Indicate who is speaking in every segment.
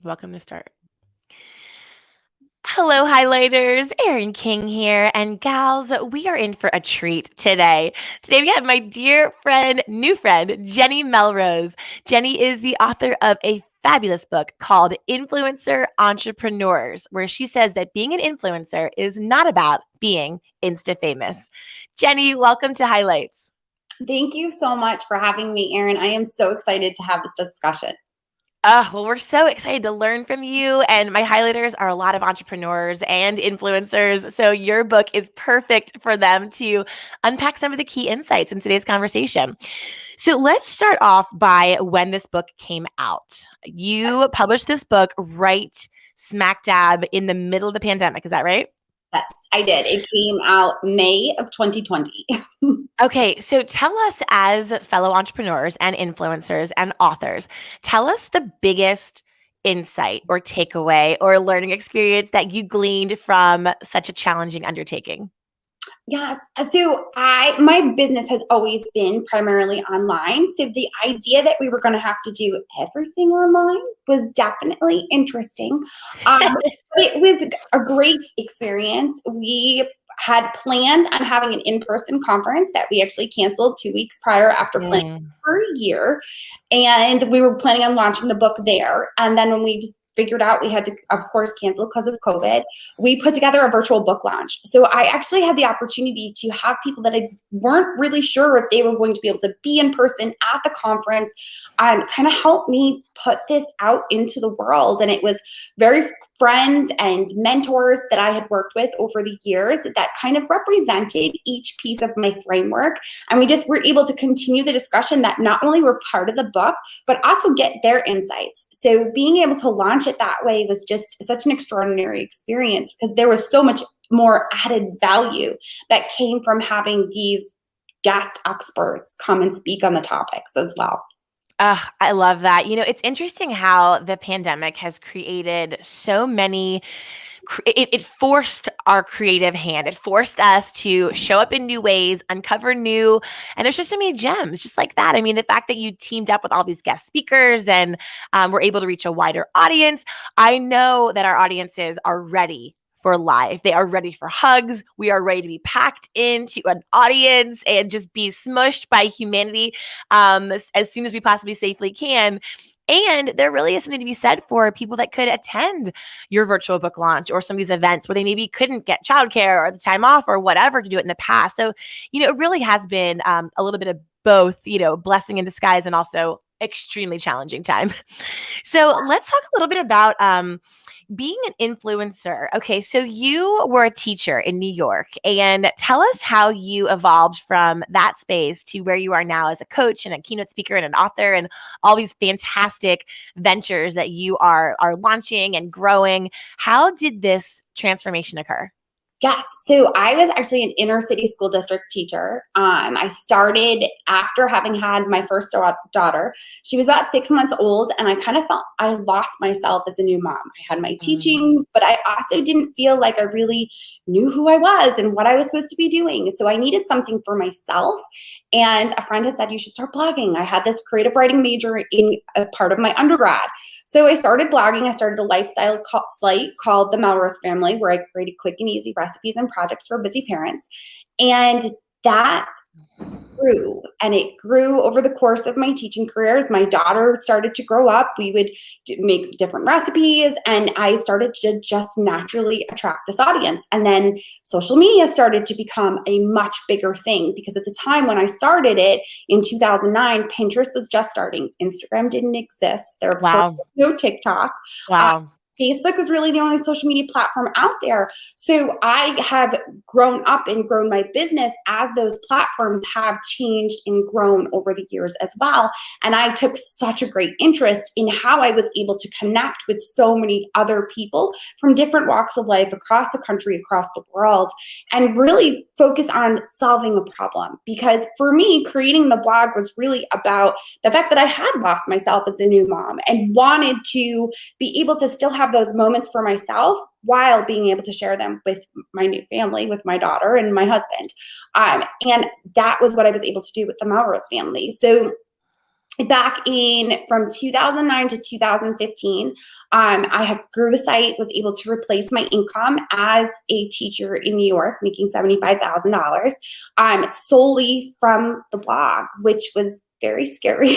Speaker 1: Welcome to start. Hello, highlighters. Erin King here. And gals, we are in for a treat today. Today we have my dear friend, new friend, Jenny Melrose. Jenny is the author of a fabulous book called Influencer Entrepreneurs, where she says that being an influencer is not about being Insta famous. Jenny, welcome to Highlights.
Speaker 2: Thank you so much for having me, Erin. I am so excited to have this discussion.
Speaker 1: Well, we're so excited to learn from you. And my highlighters are a lot of entrepreneurs and influencers. So your book is perfect for them to unpack some of the key insights in today's conversation. So let's start off by when this book came out. You published this book right smack dab in the middle of the pandemic. Is that right?
Speaker 2: Yes, I did. It came out May of 2020.
Speaker 1: Okay, so tell us, as fellow entrepreneurs and influencers and authors, tell us the biggest insight or takeaway or learning experience that you gleaned from such a challenging undertaking.
Speaker 2: Yes. So my business has always been primarily online. So the idea that we were going to have to do everything online was definitely interesting. It was a great experience. We had planned on having an in-person conference that we actually canceled 2 weeks prior after planning for a year. And we were planning on launching the book there. And then when we just figured out we had to, of course, cancel because of COVID, we put together a virtual book launch. So I actually had the opportunity to have people that I weren't really sure if they were going to be able to be in person at the conference, kind of help me put this out into the world. And it was very friends and mentors that I had worked with over the years that kind of represented each piece of my framework. And we just were able to continue the discussion that not only were part of the book, but also get their insights. So being able to launch it that way was just such an extraordinary experience because there was so much more added value that came from having these guest experts come and speak on the topics as well.
Speaker 1: I love that. It's interesting how the pandemic has created so many it forced our creative hand. It forced us to show up in new ways, uncover new, and there's just so many gems just like that. I mean, the fact that you teamed up with all these guest speakers and were able to reach a wider audience. I know that our audiences are ready for live. They are ready for hugs. We are ready to be packed into an audience and just be smushed by humanity as soon as we possibly safely can. And there really is something to be said for people that could attend your virtual book launch or some of these events where they maybe couldn't get childcare or the time off or whatever to do it in the past. So, it really has been a little bit of both, blessing in disguise and also extremely challenging time. So let's talk a little bit about being an influencer. Okay, so you were a teacher in New York, and tell us how you evolved from that space to where you are now as a coach and a keynote speaker and an author and all these fantastic ventures that you are launching and growing. How did this transformation occur?
Speaker 2: Yes. So I was actually an inner city school district teacher. I started after having had my first daughter. She was about 6 months old, and I kind of felt I lost myself as a new mom. I had my teaching, but I also didn't feel like I really knew who I was and what I was supposed to be doing. So I needed something for myself. And a friend had said, you should start blogging. I had this creative writing major as part of my undergrad. So I started blogging. I started a lifestyle site called The Melrose Family, where I created quick and easy recipes and projects for busy parents. And that grew, and it grew over the course of my teaching career. As my daughter started to grow up, we would make different recipes, and I started to just naturally attract this audience. And then social media started to become a much bigger thing, because at the time when I started it in 2009, Pinterest was just starting. Instagram didn't exist. There was no TikTok.
Speaker 1: Wow.
Speaker 2: Facebook was really the only social media platform out there. So I have grown up and grown my business as those platforms have changed and grown over the years as well. And I took such a great interest in how I was able to connect with so many other people from different walks of life across the country, across the world, and really focus on solving a problem. Because for me, creating the blog was really about the fact that I had lost myself as a new mom and wanted to be able to still have those moments for myself while being able to share them with my new family, with my daughter and my husband. And that was what I was able to do with the Melrose family. So back in from 2009 to 2015, I had grew the site, was able to replace my income as a teacher in New York, making $75,000, solely from the blog, which was very scary,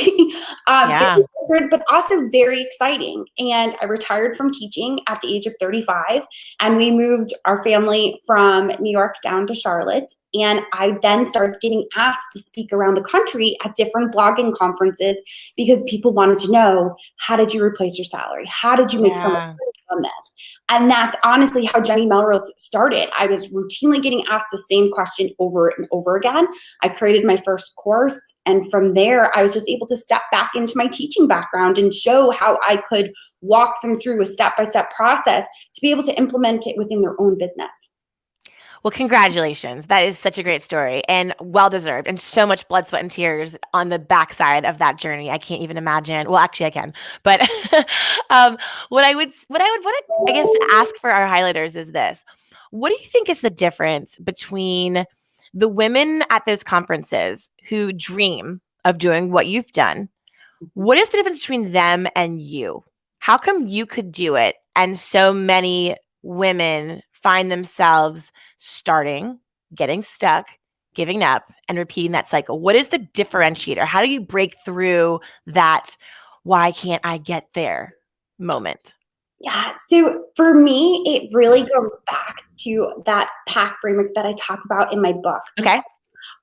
Speaker 1: Yeah.
Speaker 2: very different, but also very exciting. And I retired from teaching at the age of 35, and we moved our family from New York down to Charlotte. And I then started getting asked to speak around the country at different blogging conferences because people wanted to know, how did you replace your salary? How did you make so much
Speaker 1: Yeah.
Speaker 2: money from this? And that's honestly how Jenny Melrose started. I was routinely getting asked the same question over and over again. I created my first course. And from there, I was just able to step back into my teaching background and show how I could walk them through a step-by-step process to be able to implement it within their own business.
Speaker 1: Well, congratulations. That is such a great story and well deserved, and so much blood, sweat, and tears on the backside of that journey. I can't even imagine. Well, actually, I can. But what I would want to, I guess, ask for our highlighters is this: what do you think is the difference between the women at those conferences who dream of doing what you've done? What is the difference between them and you? How come you could do it and so many women find themselves starting, getting stuck, giving up, and repeating that cycle? What is the differentiator? How do you break through that why can't I get there moment?
Speaker 2: Yeah. So for me, it really goes back to that pack framework that I talk about in my book.
Speaker 1: Okay.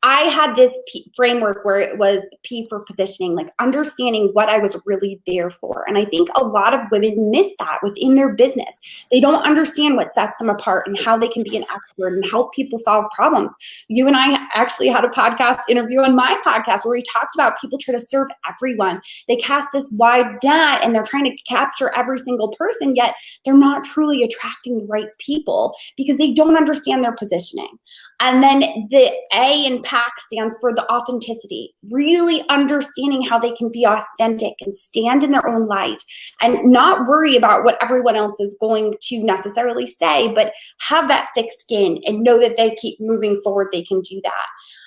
Speaker 2: I had this framework where it was P for positioning, like understanding what I was really there for. And I think a lot of women miss that within their business. They don't understand what sets them apart and how they can be an expert and help people solve problems. You and I actually had a podcast interview on my podcast where we talked about people try to serve everyone. They cast this wide net and they're trying to capture every single person, yet they're not truly attracting the right people because they don't understand their positioning. And then the A in PAC stands for the authenticity, really understanding how they can be authentic and stand in their own light and not worry about what everyone else is going to necessarily say, but have that thick skin and know that they keep moving forward, they can do that.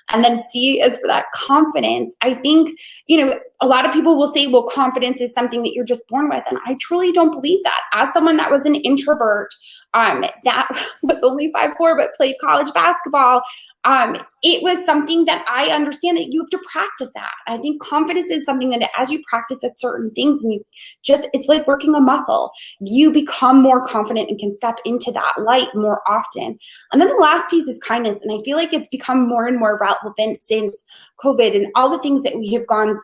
Speaker 2: And then C is for that confidence. I think, a lot of people will say, well, confidence is something that you're just born with. And I truly don't believe that. As someone that was an introvert, that was only 5'4", but played college basketball, it was something that I understand that you have to practice at. I think confidence is something that as you practice at certain things and it's like working a muscle, you become more confident and can step into that light more often. And then the last piece is kindness. And I feel like it's become more and more relevant since COVID and all the things that we have gone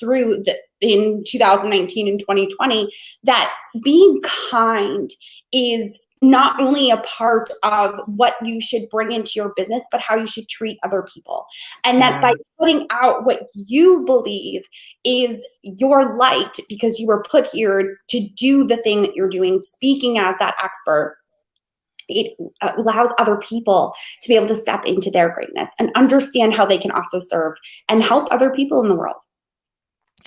Speaker 2: through in 2019 and 2020, that being kind is not only a part of what you should bring into your business, but how you should treat other people. And that by putting out what you believe is your light, because you were put here to do the thing that you're doing, speaking as that expert, it allows other people to be able to step into their greatness and understand how they can also serve and help other people in the world.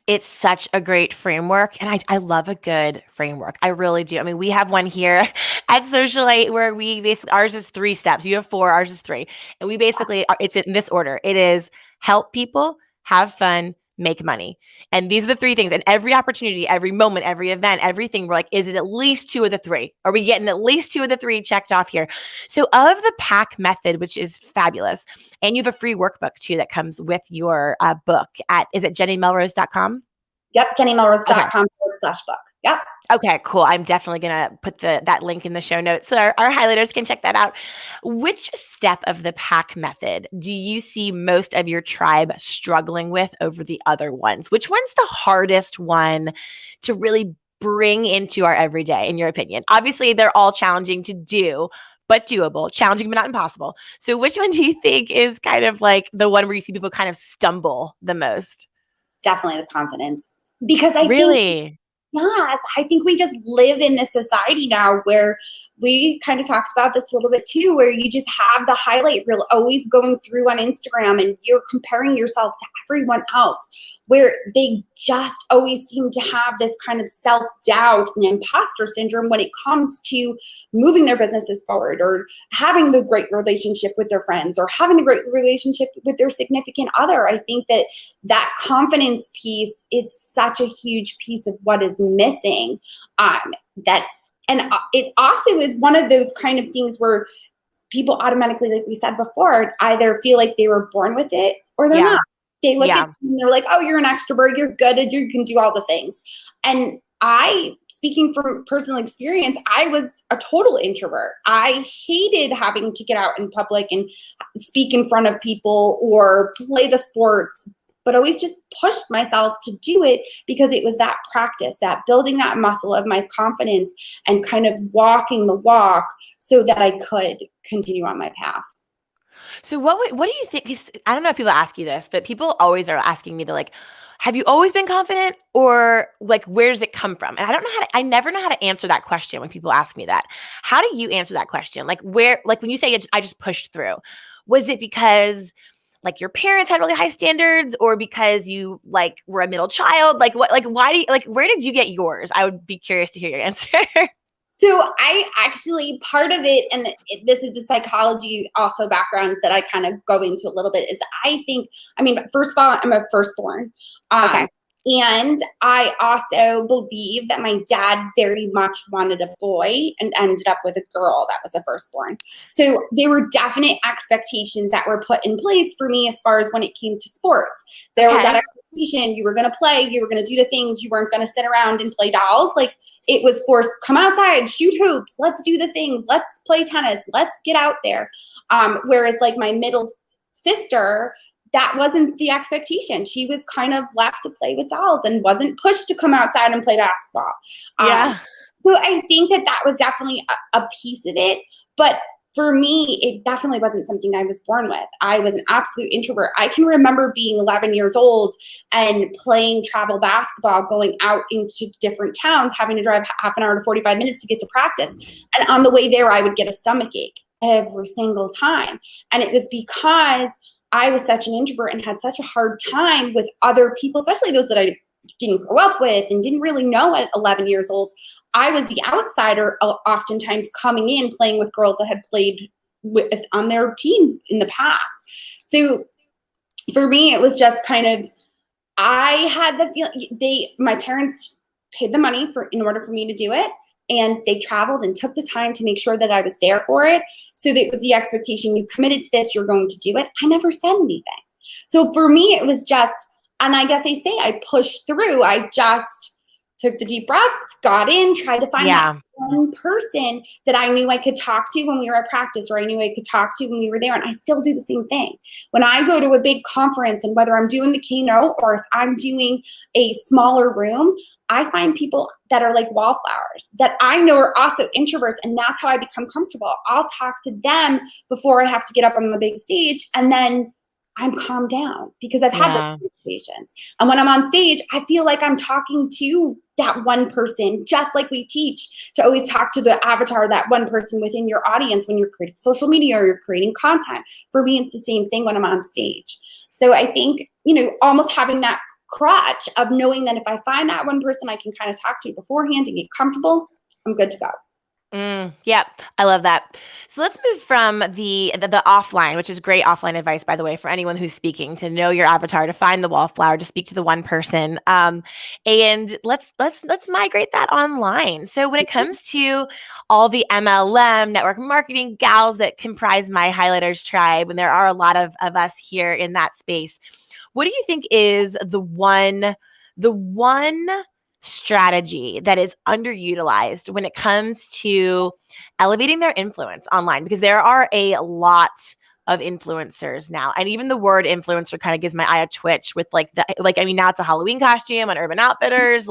Speaker 1: It's such a great framework, and I love a good framework. I really do. I mean, we have one here at Socialite where we basically, ours is 3 steps. You have 4, ours is 3. And we basically, it's in this order. It is help people, have fun, make money. And these are the 3 things. And every opportunity, every moment, every event, everything, we're like, is it at least 2 of the 3? Are we getting at least 2 of the 3 checked off here? So of the PAC method, which is fabulous, and you have a free workbook too that comes with your book is it jennymelrose.com?
Speaker 2: Yep, jennymelrose.com/book. Yep.
Speaker 1: Okay, cool. I'm definitely going to put that link in the show notes so our highlighters can check that out. Which step of the PAC method do you see most of your tribe struggling with over the other ones? Which one's the hardest one to really bring into our everyday, in your opinion? Obviously, they're all challenging to do, but doable. Challenging, but not impossible. So which one do you think is kind of like the one where you see people kind of stumble the most?
Speaker 2: It's definitely the confidence. Because I think
Speaker 1: Really?
Speaker 2: yes, I think we just live in this society now where we kind of talked about this a little bit too, where you just have the highlight reel always going through on Instagram and you're comparing yourself to everyone else, where they just always seem to have this kind of self-doubt and imposter syndrome when it comes to moving their businesses forward, or having the great relationship with their friends, or having the great relationship with their significant other. I think that confidence piece is such a huge piece of what is missing. It also is one of those kind of things where people automatically, like we said before, either feel like they were born with it or they're not. They look at you and they're like, oh, you're an extrovert, you're good, and you can do all the things. And speaking from personal experience, I was a total introvert. I hated having to get out in public and speak in front of people or play the sports, but always just pushed myself to do it because it was that practice, that building that muscle of my confidence and kind of walking the walk so that I could continue on my path.
Speaker 1: So what do you think? 'Cause I don't know if people ask you this, but people always are asking me, they're like, have you always been confident, or like, where does it come from? And I never know how to answer that question when people ask me that. How do you answer that question? Like, when you say I just pushed through, was it because like your parents had really high standards, or because you like were a middle child? Like where did you get yours? I would be curious to hear your answer.
Speaker 2: So I actually, part of it, and this is the psychology also backgrounds that I kind of go into a little bit, is first of all, I'm a firstborn.
Speaker 1: Okay.
Speaker 2: And I also believe that my dad very much wanted a boy and ended up with a girl that was a firstborn. So there were definite expectations that were put in place for me as far as when it came to sports. There was that expectation, you were going to play, you were going to do the things, you weren't going to sit around and play dolls. Like, it was forced, come outside, shoot hoops, let's do the things, let's play tennis, let's get out there. Whereas like my middle sister, that wasn't the expectation. She was kind of left to play with dolls and wasn't pushed to come outside and play basketball. So I think that was definitely a piece of it. But for me, it definitely wasn't something I was born with. I was an absolute introvert. I can remember being 11 years old and playing travel basketball, going out into different towns, having to drive half an hour to 45 minutes to get to practice. And on the way there, I would get a stomach ache every single time. And it was because I was such an introvert and had such a hard time with other people, especially those that I didn't grow up with and didn't really know at 11 years old. I was the outsider, oftentimes coming in, playing with girls that had played on their teams in the past. So for me, it was just kind of, I had the feeling, my parents paid the money in order for me to do it. And they traveled and took the time to make sure that I was there for it. So that it was the expectation, you committed to this, you're going to do it. I never said anything. So for me, it was just, and I guess I pushed through. I just took the deep breaths, got in, tried to find that one person that I knew I could talk to when we were at practice, or I knew I could talk to when we were there. And I still do the same thing. When I go to a big conference, and whether I'm doing the keynote or if I'm doing a smaller room, I find people that are like wallflowers that I know are also introverts, and that's how I become comfortable. I'll talk to them before I have to get up on the big stage, and then I'm calmed down because I've had those conversations. And when I'm on stage, I feel like I'm talking to that one person, just like we teach to always talk to the avatar, that one person within your audience when you're creating social media or you're creating content. For me, it's the same thing when I'm on stage. So I think, almost having that crutch of knowing that if I find that one person I can kind of talk to beforehand and get comfortable, I'm good to go.
Speaker 1: Yeah, I love that. So let's move from the offline, which is great offline advice, by the way, for anyone who's speaking, to know your avatar, to find the wallflower, to speak to the one person. And let's migrate that online. So when it comes to all the MLM network marketing gals that comprise my highlighters tribe, and there are a lot of us here in that space, what do you think is the one strategy that is underutilized when it comes to elevating their influence online? Because there are a lot of influencers now, and even the word influencer kind of gives my eye a twitch with now it's a Halloween costume on Urban Outfitters,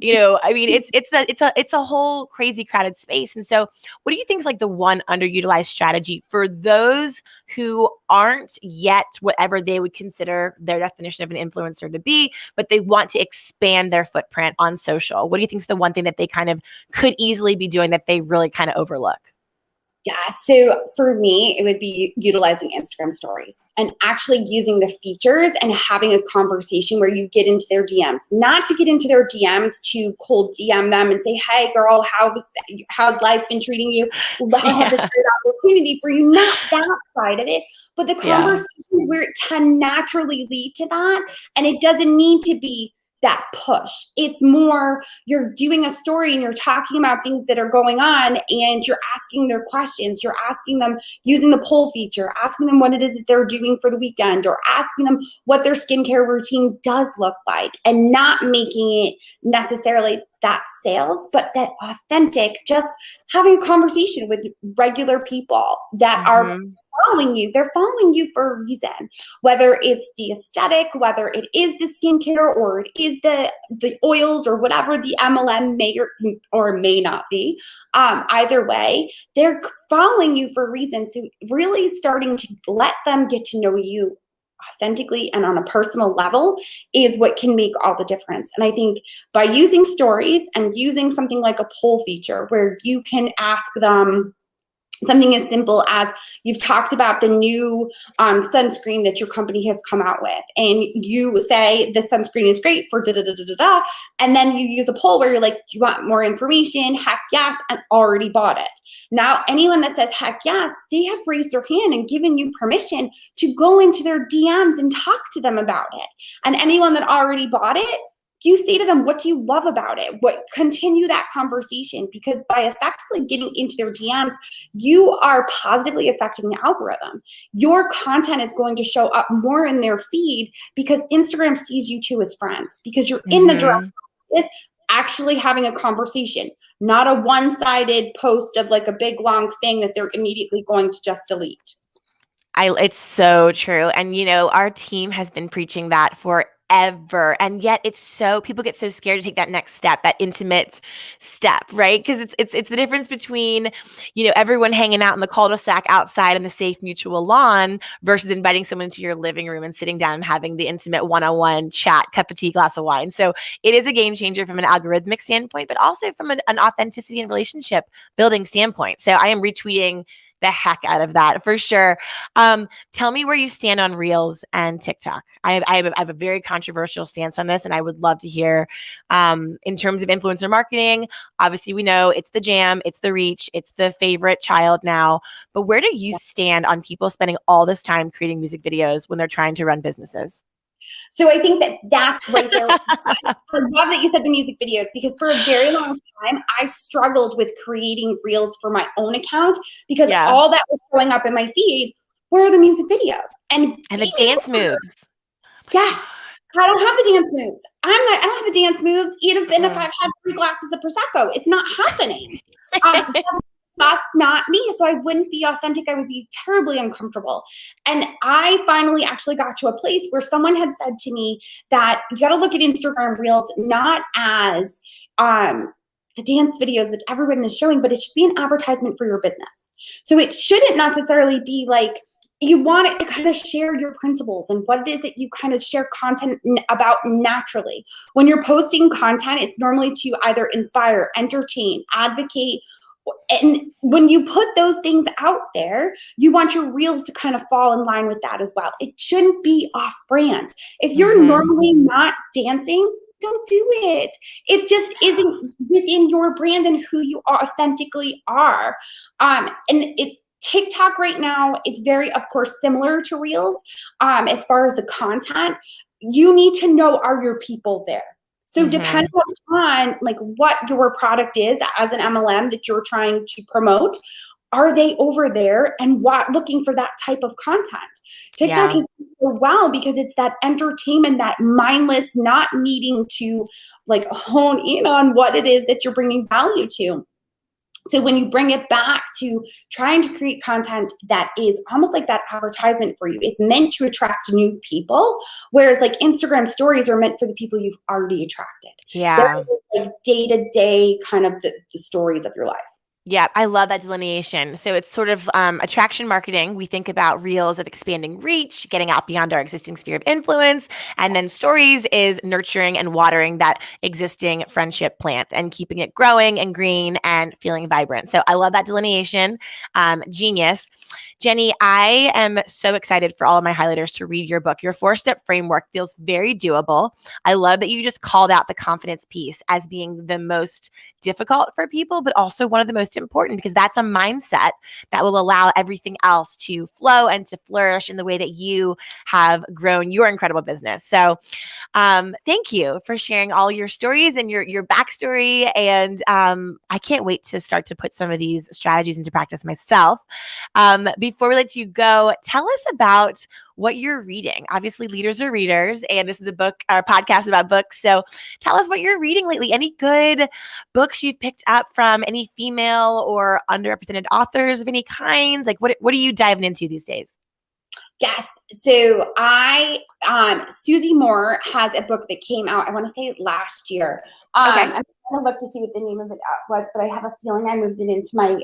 Speaker 1: it's a whole crazy crowded space. And so what do you think is like the one underutilized strategy for those who aren't yet whatever they would consider their definition of an influencer to be, but they want to expand their footprint on social? What do you think is the one thing that they kind of could easily be doing that they really kind of overlook?
Speaker 2: Yeah, so for me, it would be utilizing Instagram stories and actually using the features and having a conversation where you get into their DMs, not to get into their DMs to cold DM them and say, hey girl, how's life been treating you? I have this
Speaker 1: Yeah.
Speaker 2: great opportunity for you. Not that side of it, but the
Speaker 1: Yeah.
Speaker 2: conversations where it can naturally lead to that. And it doesn't need to be that push. It's more you're doing a story and you're talking about things that are going on and you're asking their questions. You're asking them using the poll feature, asking them what it is that they're doing for the weekend, or asking them what their skincare routine does look like, and not making it necessarily that sales, but that authentic, just having a conversation with regular people that are following you. They're following you for a reason, whether it's the aesthetic, whether it is the skincare, or it is the oils, or whatever the MLM may or may not be. Either way, they're following you for a reason. So really starting to let them get to know you authentically and on a personal level is what can make all the difference. And I think by using stories and using something like a poll feature where you can ask them something as simple as, you've talked about the new sunscreen that your company has come out with, and you say the sunscreen is great for da da da da da da, and then you use a poll where you're like, do you want more information? Heck yes, and already bought it. Now, anyone that says heck yes, they have raised their hand and given you permission to go into their DMs and talk to them about it. And anyone that already bought it, you say to them, what do you love about it? Continue that conversation, because by effectively getting into their DMs, you are positively affecting the algorithm. Your content is going to show up more in their feed because Instagram sees you too as friends, because you're in the direct actually having a conversation, not a one-sided post of like a big long thing that they're immediately going to just delete.
Speaker 1: It's so true. And our team has been preaching that forever. And yet people get so scared to take that next step, that intimate step, right? Because it's the difference between, everyone hanging out in the cul-de-sac outside on the safe mutual lawn versus inviting someone into your living room and sitting down and having the intimate one-on-one chat, cup of tea, glass of wine. So it is a game changer from an algorithmic standpoint, but also from an authenticity and relationship building standpoint. So I am retweeting the heck out of that for sure. Tell me where you stand on Reels and TikTok. I have a very controversial stance on this, and I would love to hear in terms of influencer marketing. Obviously, we know it's the jam, it's the reach, it's the favorite child now. But where do you stand on people spending all this time creating music videos when they're trying to run businesses?
Speaker 2: So I think that right there, I love that you said the music videos, because for a very long time, I struggled with creating reels for my own account, because all that was showing up in my feed were the music videos. And
Speaker 1: the dance moves.
Speaker 2: Yes. I don't have the dance moves. I don't have the dance moves, even if I've had 3 glasses of Prosecco. It's not happening. That's not me. So I wouldn't be authentic. I would be terribly uncomfortable. And I finally actually got to a place where someone had said to me that you got to look at Instagram Reels not as the dance videos that everyone is showing, but it should be an advertisement for your business. So it shouldn't necessarily be like, you want it to kind of share your principles and what it is that you kind of share content about naturally. When you're posting content, it's normally to either inspire, entertain, advocate. And when you put those things out there, you want your reels to kind of fall in line with that as well. It shouldn't be off brand. If you're normally not dancing, don't do it. It just isn't within your brand and who you authentically are. And it's TikTok right now. It's very, of course, similar to Reels as far as the content. You need to know, are your people there? So depending on like what your product is as an MLM that you're trying to promote, are they over there and looking for that type of content? TikTok is well because it's that entertainment, that mindless, not needing to like hone in on what it is that you're bringing value to. So when you bring it back to trying to create content that is almost like that advertisement for you, it's meant to attract new people, whereas like Instagram stories are meant for the people you've already attracted.
Speaker 1: Yeah.
Speaker 2: They're like day-to-day kind of the stories of your life.
Speaker 1: Yeah, I love that delineation. So it's sort of attraction marketing. We think about reels of expanding reach, getting out beyond our existing sphere of influence. And then stories is nurturing and watering that existing friendship plant and keeping it growing and green and feeling vibrant. So I love that delineation. Genius. Jenny, I am so excited for all of my highlighters to read your book. Your 4-step framework feels very doable. I love that you just called out the confidence piece as being the most difficult for people, but also one of the most important because that's a mindset that will allow everything else to flow and to flourish in the way that you have grown your incredible business. So thank you for sharing all your stories and your backstory. And I can't wait to start to put some of these strategies into practice myself. Before we let you go, tell us about what you're reading. Obviously, leaders are readers, and this is a book or podcast about books. So tell us what you're reading lately. Any good books you've picked up from any female or underrepresented authors of any kind? Like what are you diving into these days?
Speaker 2: Yes. So Susie Moore has a book that came out, I want to say last year.
Speaker 1: Okay.
Speaker 2: I'm going to look to see what the name of it was, but I have a feeling I moved it into my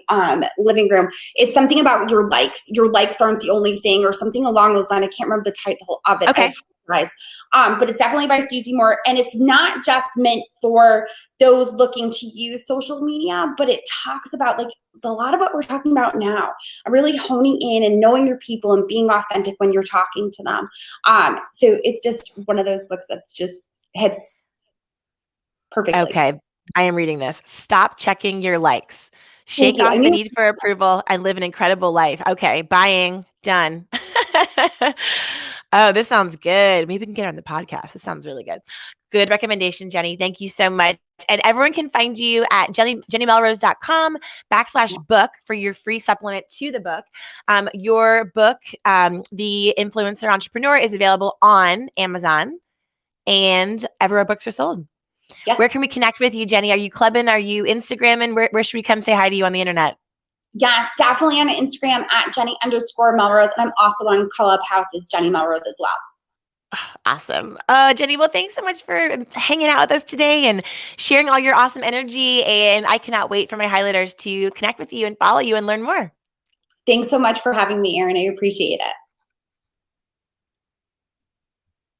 Speaker 2: living room. It's something about your likes. Your likes aren't the only thing, or something along those lines. I can't remember the title of it.
Speaker 1: Okay.
Speaker 2: I apologize. But it's definitely by Susie Moore, and it's not just meant for those looking to use social media, but it talks about like a lot of what we're talking about now, really honing in and knowing your people and being authentic when you're talking to them. So it's just one of those books that's just hits perfectly.
Speaker 1: Okay. I am reading this. Stop checking your likes.
Speaker 2: Thank
Speaker 1: Shake
Speaker 2: you. I
Speaker 1: off the
Speaker 2: knew.
Speaker 1: need for approval and live an incredible life. Okay. Buying. Done. Oh, this sounds good. Maybe we can get her on the podcast. This sounds really good. Good recommendation, Jenny. Thank you so much. And everyone can find you at jennymelrose.com/book for your free supplement to the book. Your book, The Influencer Entrepreneur, is available on Amazon and everywhere books are sold.
Speaker 2: Yes.
Speaker 1: Where can we connect with you, Jenny? Are you clubbing? Are you Instagramming? Where should we come say hi to you on the internet?
Speaker 2: Yes, definitely on Instagram at Jenny_Melrose. And I'm also on Clubhouse as Jenny Melrose as well.
Speaker 1: Awesome. Jenny, well, thanks so much for hanging out with us today and sharing all your awesome energy. And I cannot wait for my highlighters to connect with you and follow you and learn more.
Speaker 2: Thanks so much for having me, Erin. I appreciate it.